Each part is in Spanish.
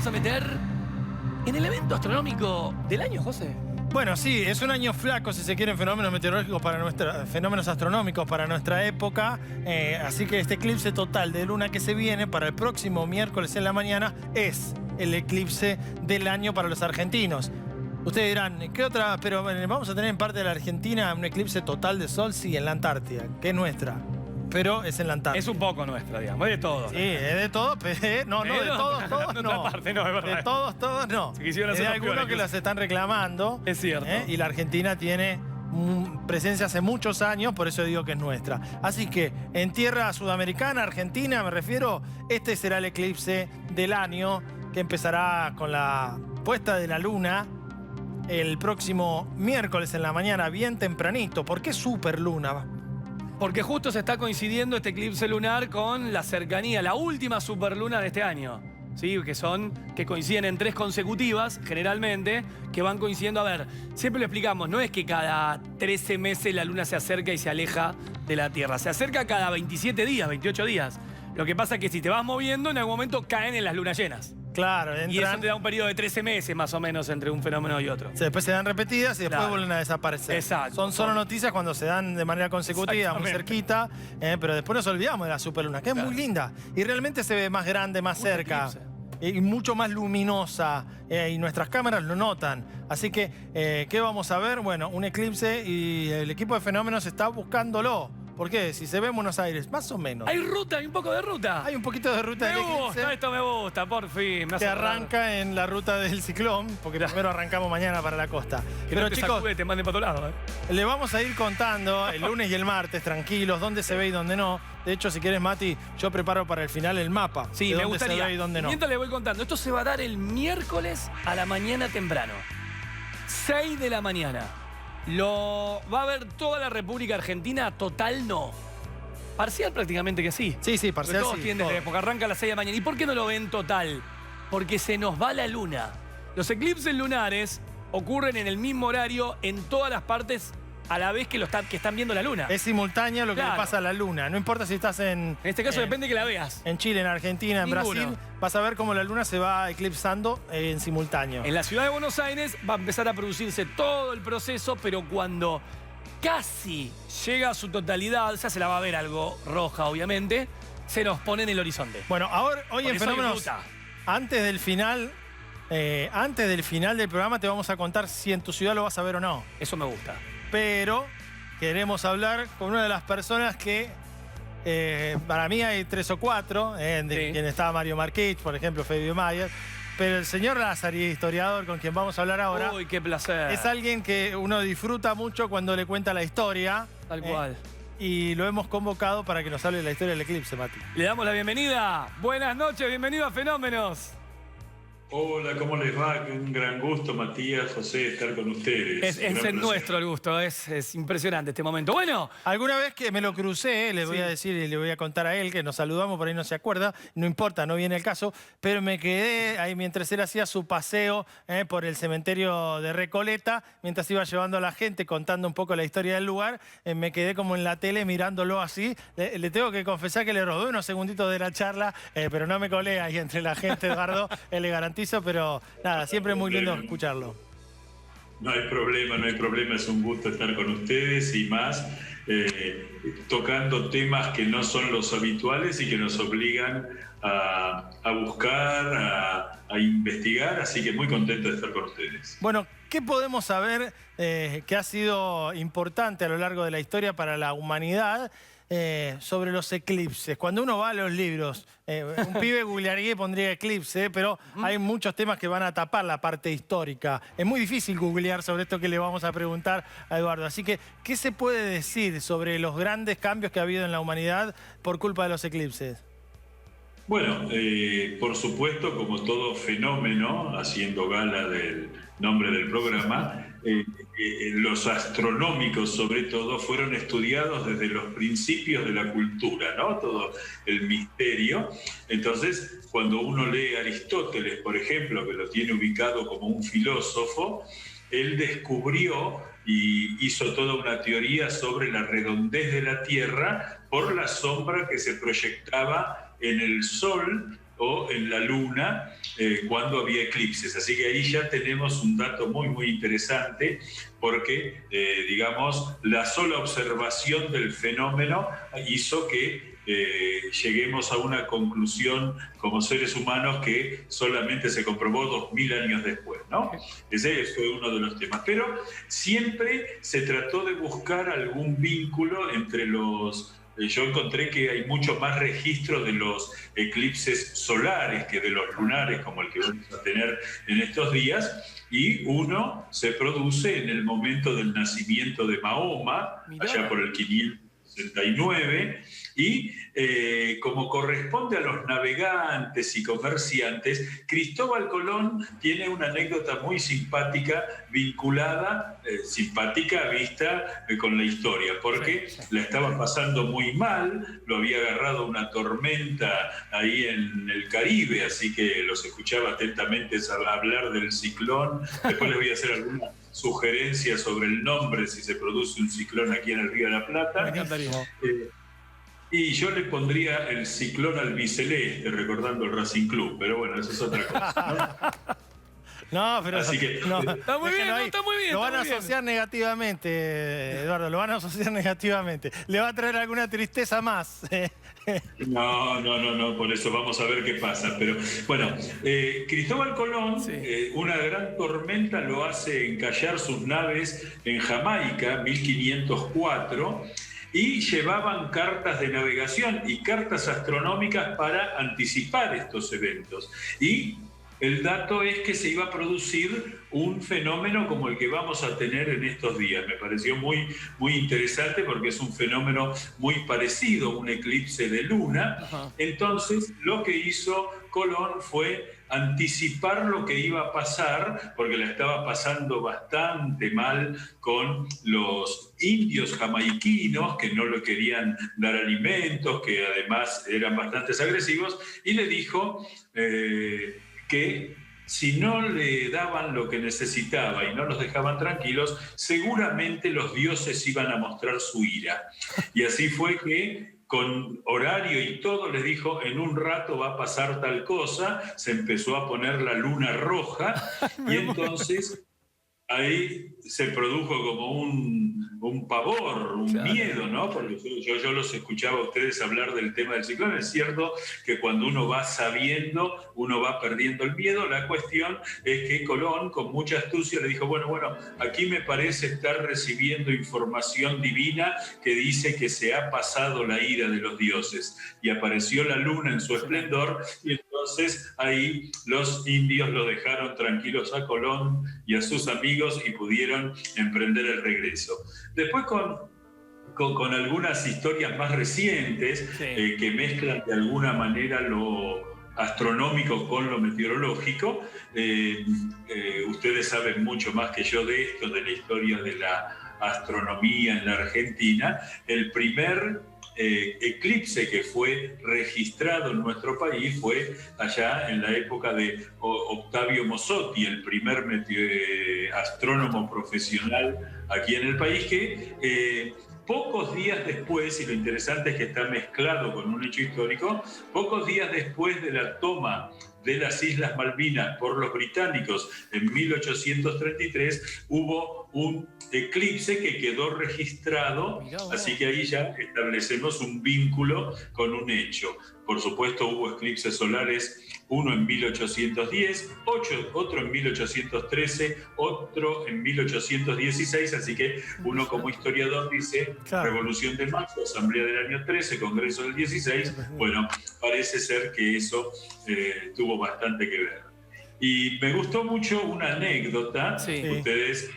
vamos a meter en el evento astronómico del año, José. Bueno, sí, es un año flaco, si se quieren, fenómenos meteorológicos fenómenos astronómicos para nuestra época. Así que este eclipse total de luna que se viene para el próximo miércoles en la mañana es el eclipse del año para los argentinos. Ustedes dirán, ¿qué otra? Pero vamos a tener en parte de la Argentina un eclipse total de sol, sí, en la Antártida, que es nuestra. Pero es en la Antártida. Es un poco nuestra, digamos, es de todos. Sí, es de todos, pero no, de todos no. Parte, no, es verdad. De todos no. Se quisieron Es hacer de los algunos peores, que las están reclamando. Es cierto. Y la Argentina tiene presencia hace muchos años, por eso digo que es nuestra. Así que en tierra sudamericana, Argentina, me refiero, este será el eclipse del año que empezará con la puesta de la luna el próximo miércoles en la mañana, bien tempranito. ¿Por qué superluna? Porque justo se está coincidiendo este eclipse lunar con la cercanía, la última superluna de este año. ¿Sí? Que coinciden en 3 consecutivas, generalmente, que van coincidiendo. A ver, siempre lo explicamos, no es que cada 13 meses la luna se acerca y se aleja de la Tierra. Se acerca cada 27 días, 28 días. Lo que pasa es que si te vas moviendo, en algún momento caen en las lunas llenas. Claro, entran, y eso te da un periodo de 13 meses más o menos entre un fenómeno y otro. Después se dan repetidas y después vuelven a desaparecer. Exacto. Son solo noticias cuando se dan de manera consecutiva, muy cerquita, pero después nos olvidamos de la superluna, que es muy linda. Y realmente se ve más grande, más cerca. Y mucho más luminosa. Y nuestras cámaras lo notan. Así que, ¿qué vamos a ver? Bueno, un eclipse y el equipo de fenómenos está buscándolo. ¿Por qué? Si se ve en Buenos Aires, más o menos. Hay ruta, hay un poco de ruta. Hay un poquito de ruta del eclipse. Me gusta, esto me gusta, por fin. Que arranca en la ruta del ciclón, porque primero arrancamos mañana para la costa. Pero no te chicos, sacude, te manden para otro lado, le vamos a ir contando el lunes y el martes, tranquilos, dónde se ve y dónde no. De hecho, si quieres, Mati, yo preparo para el final el mapa. Sí, de me dónde gustaría. Se ve y dónde no. Mientras le voy contando, esto se va a dar el miércoles a la mañana temprano. 6 de la mañana. Lo va a ver toda la República Argentina, total no. Parcial prácticamente que sí. Sí, parcial todos sí. tienden, porque arranca a las 6 de la mañana. ¿Y por qué no lo ven total? Porque se nos va la luna. Los eclipses lunares ocurren en el mismo horario en todas las partes a la vez que están viendo la luna. Es simultáneo lo que le pasa a la luna. No importa si estás en este caso depende que la veas. En Chile, en Argentina, en Brasil, vas a ver cómo la luna se va eclipsando en simultáneo. En la ciudad de Buenos Aires va a empezar a producirse todo el proceso, pero cuando casi llega a su totalidad, ya se la va a ver algo roja, obviamente, se nos pone en el horizonte. Bueno, hoy en Fenómenos, antes del final del programa te vamos a contar si en tu ciudad lo vas a ver o no. Eso me gusta. Pero queremos hablar con una de las personas que, para mí hay 3 o 4, de quien está Mario Marquich, por ejemplo, Fabio Mayer. Pero el señor Lázari, historiador, con quien vamos a hablar ahora... ¡Uy, qué placer! Es alguien que uno disfruta mucho cuando le cuenta la historia. Tal cual. Y lo hemos convocado para que nos hable de la historia del eclipse, Mati. Le damos la bienvenida. Buenas noches, bienvenido a Fenómenos. Hola, ¿cómo les va? Un gran gusto, Matías, José, estar con ustedes. Es el nuestro el gusto, es impresionante este momento. Bueno. Alguna vez que me lo crucé, le voy a decir y le voy a contar a él que nos saludamos, por ahí no se acuerda, no importa, no viene el caso, pero me quedé ahí mientras él hacía su paseo por el cementerio de Recoleta, mientras iba llevando a la gente, contando un poco la historia del lugar, me quedé como en la tele mirándolo así. Le tengo que confesar que le robé unos segunditos de la charla, pero no me colé ahí entre la gente, Eduardo, le garantizo. Pero nada, siempre es muy lindo escucharlo. No hay problema, es un gusto estar con ustedes y más tocando temas que no son los habituales y que nos obligan a buscar, a investigar, así que muy contento de estar con ustedes. Bueno, ¿qué podemos saber que ha sido importante a lo largo de la historia para la humanidad sobre los eclipses? Cuando uno va a los libros, un pibe googlearía y pondría eclipse, pero hay muchos temas que van a tapar la parte histórica. Es muy difícil googlear sobre esto que le vamos a preguntar a Eduardo. Así que, ¿qué se puede decir sobre los grandes cambios que ha habido en la humanidad por culpa de los eclipses? Bueno, por supuesto, como todo fenómeno, haciendo gala del nombre del programa, los astronómicos sobre todo fueron estudiados desde los principios de la cultura, ¿no? Todo el misterio. Entonces, cuando uno lee a Aristóteles, por ejemplo, que lo tiene ubicado como un filósofo, él descubrió y hizo toda una teoría sobre la redondez de la Tierra por la sombra que se proyectaba en el Sol o en la Luna cuando había eclipses. Así que ahí ya tenemos un dato muy, muy interesante, porque, digamos, la sola observación del fenómeno hizo que lleguemos a una conclusión como seres humanos que solamente se comprobó 2000 años después, ¿no? Ese fue uno de los temas. Pero siempre se trató de buscar algún vínculo entre los... Yo encontré que hay mucho más registro de los eclipses solares que de los lunares, como el que vamos a tener en estos días, y uno se produce en el momento del nacimiento de Mahoma, allá por el 569, y como corresponde a los navegantes y comerciantes, Cristóbal Colón tiene una anécdota muy simpática vinculada, simpática vista con la historia, porque la estaba pasando muy mal, lo había agarrado una tormenta ahí en el Caribe, así que los escuchaba atentamente hablar del ciclón. Después les voy a hacer alguna sugerencia sobre el nombre, si se produce un ciclón aquí en el Río de la Plata. Me encantaría. Y yo le pondría el ciclón albiceleste, recordando el Racing Club, pero bueno, eso es otra cosa, ¿no? No, pero Así que, no, Está muy bien, déjenlo ahí. está muy bien. Lo van a está muy asociar negativamente, Eduardo, lo van a asociar negativamente. Le va a traer alguna tristeza más. No, por eso vamos a ver qué pasa. Pero bueno, Cristóbal Colón, una gran tormenta lo hace encallar sus naves en Jamaica, 1504, y llevaban cartas de navegación y cartas astronómicas para anticipar estos eventos. Y el dato es que se iba a producir un fenómeno como el que vamos a tener en estos días. Me pareció muy, muy interesante porque es un fenómeno muy parecido a un eclipse de luna. Ajá. Entonces, lo que hizo Colón fue anticipar lo que iba a pasar, porque la estaba pasando bastante mal con los indios jamaiquinos, que no le querían dar alimentos, que además eran bastante agresivos, y le dijo que si no le daban lo que necesitaba y no los dejaban tranquilos, seguramente los dioses iban a mostrar su ira. Y así fue que, con horario y todo, les dijo, en un rato va a pasar tal cosa. Se empezó a poner la luna roja y entonces ahí se produjo como un pavor, un miedo, ¿no? Porque yo los escuchaba a ustedes hablar del tema del ciclón. Es cierto que cuando uno va sabiendo, uno va perdiendo el miedo. La cuestión es que Colón, con mucha astucia, le dijo, bueno, aquí me parece estar recibiendo información divina que dice que se ha pasado la ira de los dioses. Y apareció la luna en su esplendor, y entonces ahí los indios lo dejaron tranquilos a Colón y a sus amigos y pudieron emprender el regreso. Después con algunas historias más recientes que mezclan de alguna manera lo astronómico con lo meteorológico. Ustedes saben mucho más que yo de esto, de la historia de la astronomía en la Argentina. El primer eclipse que fue registrado en nuestro país fue allá en la época de Octavio Mossotti, el primer astrónomo profesional aquí en el país, que pocos días después, y lo interesante es que está mezclado con un hecho histórico, pocos días después de la toma de las Islas Malvinas por los británicos en 1833, hubo un eclipse que quedó registrado, así que ahí ya establecemos un vínculo con un hecho. Por supuesto, hubo eclipses solares, uno en 1810, otro en 1813, otro en 1816, así que uno como historiador dice, Revolución de Mayo, Asamblea del año 13, Congreso del 16, bueno, parece ser que eso tuvo bastante que ver. Y me gustó mucho una anécdota, ustedes...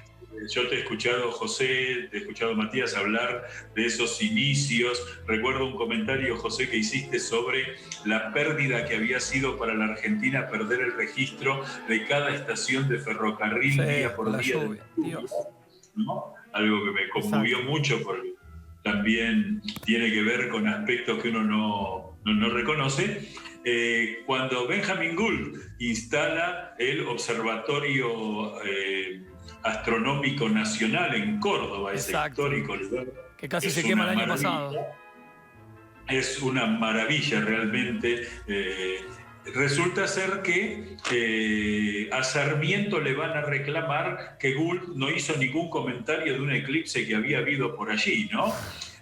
Yo te he escuchado, José, te he escuchado, Matías, hablar de esos inicios. Recuerdo un comentario, José, que hiciste sobre la pérdida que había sido para la Argentina perder el registro de cada estación de ferrocarril día por día. ¿No? Algo que me conmovió mucho porque también tiene que ver con aspectos que uno no reconoce. Cuando Benjamin Gould instala el Observatorio Astronómico Nacional en Córdoba, ese histórico lugar, que casi se quema el año pasado. Es una maravilla realmente. resulta ser que a Sarmiento le van a reclamar que Gould no hizo ningún comentario de un eclipse que había habido por allí, ¿no?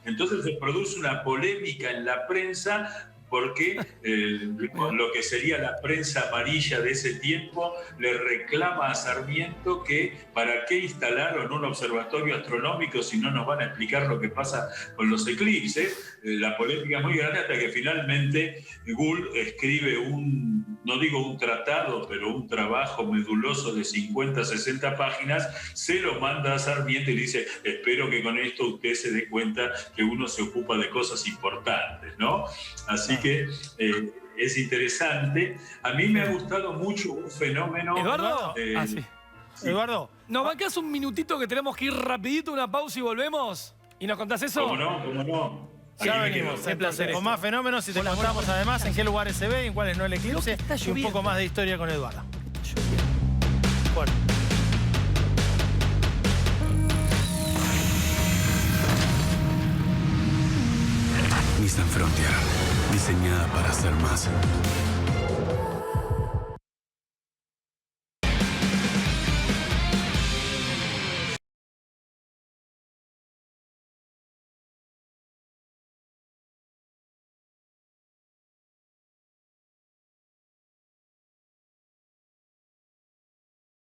Entonces se produce una polémica en la prensa porque lo que sería la prensa amarilla de ese tiempo le reclama a Sarmiento que para qué instalaron un observatorio astronómico si no nos van a explicar lo que pasa con los eclipses. La polémica es muy grande hasta que finalmente Gould escribe no digo un tratado, pero un trabajo meduloso de 50, 60 páginas, se lo manda a Sarmiento y dice, espero que con esto usted se dé cuenta que uno se ocupa de cosas importantes, ¿no? Así que es interesante. A mí me ha gustado mucho un fenómeno... ¿Eduardo? Sí. Sí. Eduardo. ¿Nos bancás un minutito que tenemos que ir rapidito, una pausa y volvemos? ¿Y nos contás eso? ¿Cómo no? ¿Cómo no? Ya Aquí me venimos, quedo. Qué placer con esto. más fenómenos y te contamos además en qué lugares se ve y en cuáles no el eclipse Está y un lloviendo. poco más de historia con Eduardo. Bueno. Nissan Frontier, diseñada para ser más.